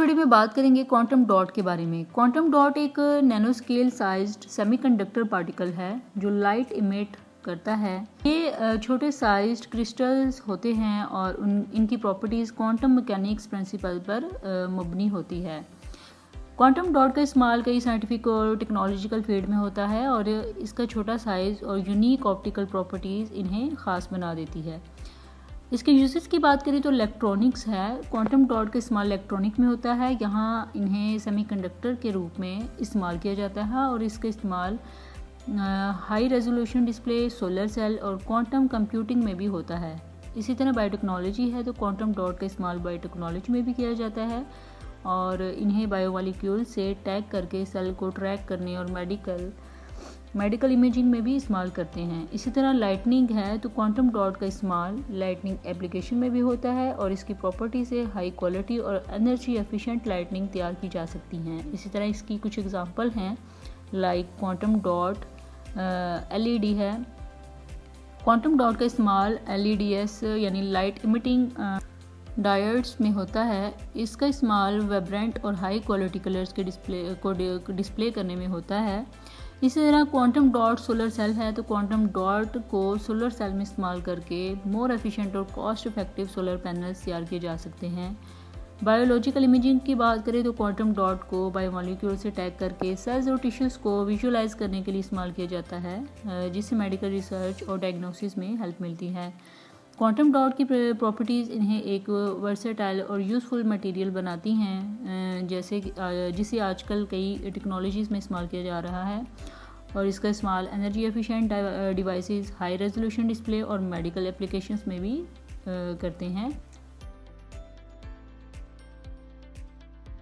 Video में बात करेंगे क्वांटम डॉट के बारे में। क्वांटम डॉट एक नैनोस्केल साइज्ड सेमीकंडक्टर पार्टिकल है जो लाइट इमिट करता है। ये छोटे साइज्ड क्रिस्टल्स होते हैं और इनकी प्रॉपर्टीज़ क्वांटम मैकेनिक्स प्रिंसिपल पर मबनी होती है। क्वांटम डॉट का इस्तेमाल कई साइंटिफिक और टेक्नोलॉजिकल फील्ड में होता है और इसका छोटा साइज़ और यूनिक ऑप्टिकल प्रॉपर्टीज़ इन्हें ख़ास बना देती है। इसके यूजेस की बात करें तो इलेक्ट्रॉनिक्स है। क्वांटम डॉट का इस्तेमाल इलेक्ट्रॉनिक में होता है। यहाँ इन्हें सेमीकंडक्टर के रूप में इस्तेमाल किया जाता है और इसका इस्तेमाल high resolution display, solar cell और क्वांटम कंप्यूटिंग में भी होता है। इसी तरह बायोटेक्नोलॉजी है तो क्वांटम डॉट का इस्तेमाल बायोटेक्नोलॉजी में भी किया जाता है और इन्हें बायोमॉलिक्यूल से टैग करके सेल को ट्रैक करने और मेडिकल इमेजिंग में भी इस्तेमाल करते हैं। इसी तरह लाइटनिंग है तो क्वांटम डॉट का इस्तेमाल लाइटनिंग एप्लीकेशन में भी होता है और इसकी प्रॉपर्टी से हाई क्वालिटी और एनर्जी एफिशिएंट लाइटनिंग तैयार की जा सकती हैं। इसी तरह इसकी कुछ एग्जांपल हैं लाइक क्वांटम डॉट एलईडी है। क्वांटम डॉट का इस्तेमाल एलईडीएस यानी लाइट इमिटिंग डायोड्स में होता है। इसका इस्तेमाल वाइब्रेंट और हाई क्वालिटी कलर्स के डिस्प्ले करने में होता है। इसी तरह क्वांटम डॉट सोलर सेल है तो क्वांटम डॉट को सोलर सेल में इस्तेमाल करके मोर एफिशिएंट और कॉस्ट इफेक्टिव सोलर पैनल्स तैयार किए जा सकते हैं। बायोलॉजिकल इमेजिंग की बात करें तो क्वांटम डॉट को बायोमॉलिक्यूल से टैग करके सेल्स और टिश्यूज़ को विजुअलाइज करने के लिए इस्तेमाल किया जाता है जिससे मेडिकल रिसर्च और डायग्नोसिस में हेल्प मिलती है। क्वांटम डॉट की प्रॉपर्टीज़ इन्हें एक वर्सेटाइल और यूज़फुल मटेरियल बनाती हैं जिसे आजकल कई टेक्नोलॉजीज़ में इस्तेमाल किया जा रहा है और इसका इस्तेमाल energy efficient devices, high resolution display और मेडिकल एप्लीकेशंस में भी करते हैं।